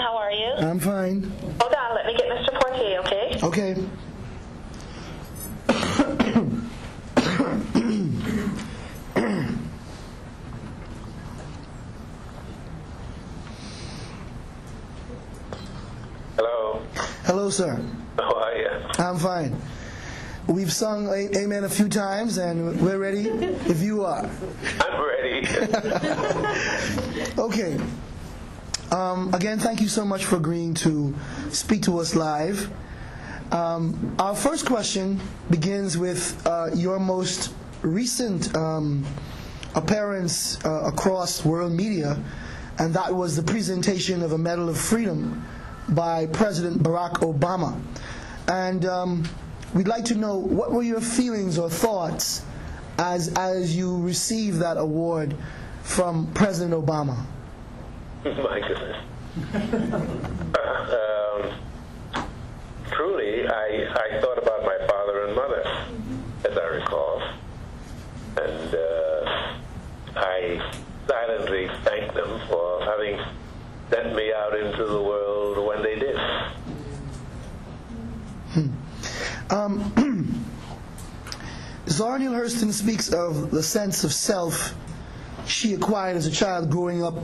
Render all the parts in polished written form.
How are you? I'm fine. Hold on, let me get Mr. Poitier, okay? Okay. Hello. Hello, sir. How are you? I'm fine. We've sung Amen a few times, and we're ready if you are. I'm ready. Okay. Again, thank you so much for agreeing to speak to us live. Our first question begins with your most recent appearance across world media, and that was the presentation of a Medal of Freedom by President Barack Obama. And we'd like to know, what were your feelings or thoughts as you received that award from President Obama? My goodness. Truly, I thought about my father and mother, as I recall. And I silently thanked them for having sent me out into the world when they did. Zora Neale Hurston speaks of the sense of self she acquired as a child growing up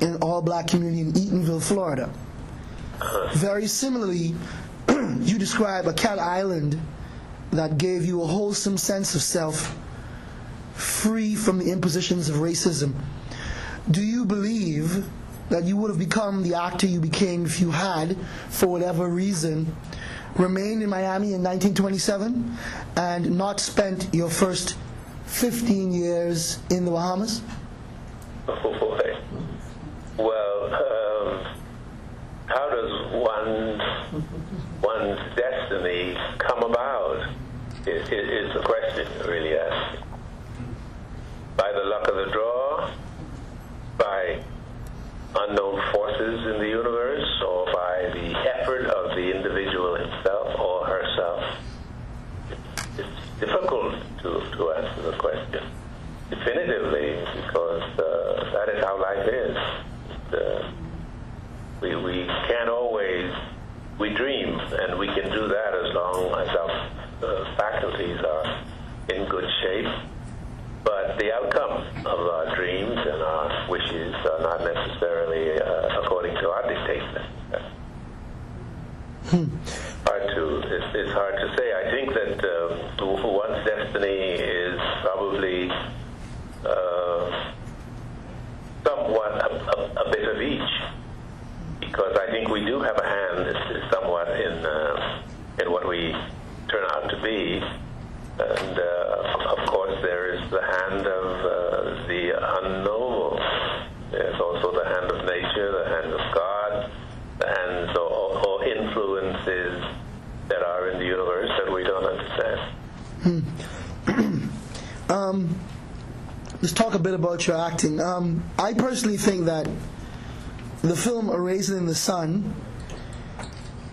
in an all-black community in Eatonville, Florida. Very similarly, you describe a cat island that gave you a wholesome sense of self, free from the impositions of racism. Do you believe that you would have become the actor you became if you had, for whatever reason, remained in Miami in 1927 and not spent your first 15 years in the Bahamas? Oh boy. Well, how does one's destiny come about is the question you really ask. By the luck of the draw, by unknown forces in the universe, or by the effort of the individual himself or herself? It's difficult to answer the question definitively, because that is how life is. We can't always, we dream, and we can do that as long as our faculties are in good shape. But the outcome of our dreams and our wishes are not necessarily according to our dictates. It's hard to say. I think that one's destiny is probably somewhat a bit of each, because I think we do have a hand somewhat in what we turn out to be. And of course, there is the hand of the unknowable. There's also the hand of nature, the hand of God, the hands or influences that are in the universe that we don't understand. Let's talk a bit about your acting. I personally think that the film A Raisin in the Sun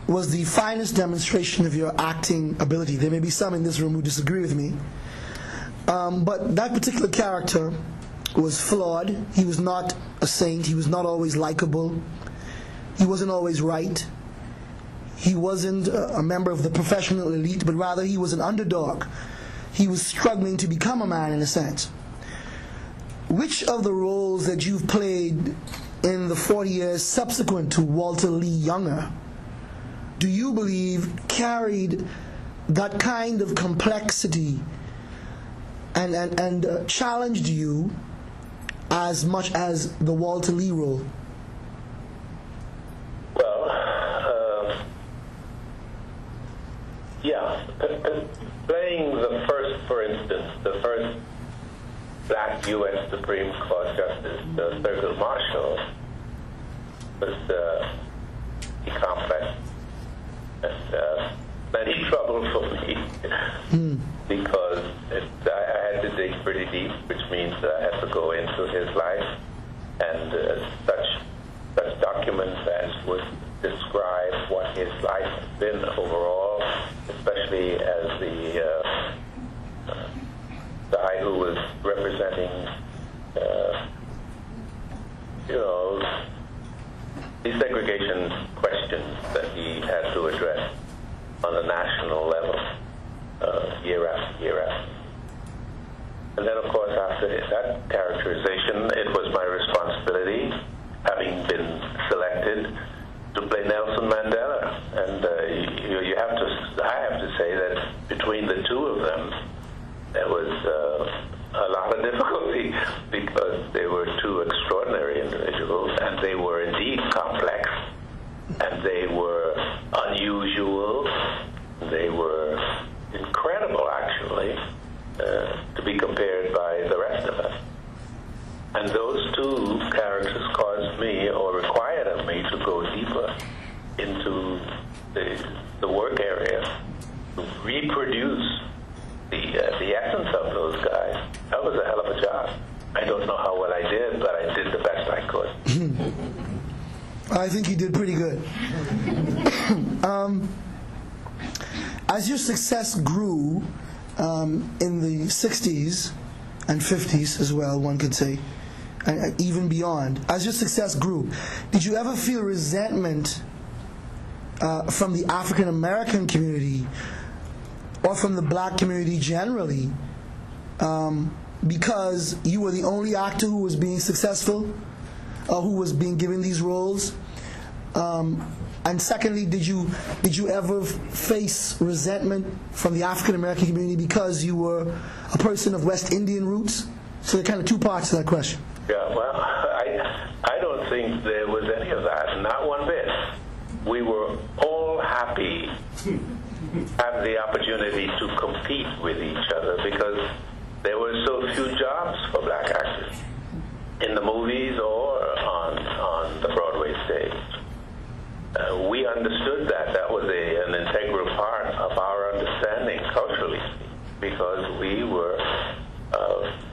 was the finest demonstration of your acting ability. There may be some in this room who disagree with me. But that particular character was flawed. He was not a saint. He was not always likable. He wasn't always right. He wasn't a member of the professional elite, but rather he was an underdog. He was struggling to become a man, in a sense. Which of the roles that you've played in the 40 years subsequent to Walter Lee Younger do you believe carried that kind of complexity and challenged you as much as the Walter Lee role? Well, yeah. Playing the first, for instance, the first black U.S. Supreme Court Justice, Thurgood Marshall, was complex and plenty trouble for me because I had to dig pretty deep, which means that I had to go into his life and such documents as would describe what his life has been overall, especially as the guy who was representing, desegregation questions that he had to address on a national level, year after year after. And then, of course, after that characterization, it was my responsibility, having been selected, to play Nelson Mandela. And I have to say that between the two of them, there was a lot of difficulty because they were two extraordinary individuals, and they were indeed complex, and they were unusual. They were incredible, actually, to be compared by the rest of us. And those two characters caused me, or required of me, to go deeper into the work area, to reproduce the essence of those guys. That was a hell of a job. I don't know how well I did, but I did the best I could. I think you did pretty good. As your success grew in the 60s and 50s as well, one could say, and even beyond, as your success grew, did you ever feel resentment from the African American community or from the black community generally because you were the only actor who was being successful, who was being given these roles? And secondly, did you ever face resentment from the African American community because you were a person of West Indian roots? So there are kind of two parts to that question. Yeah, well, I don't think there was any of that, not one bit. We were all happy to have the opportunity to compete with each other because there were so few jobs for black actors in the movies or on the Broadway stage. We understood that was an integral part of our understanding culturally, because we were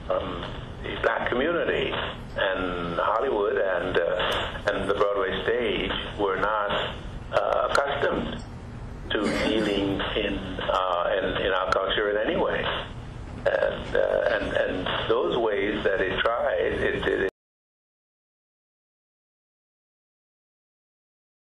from the black community,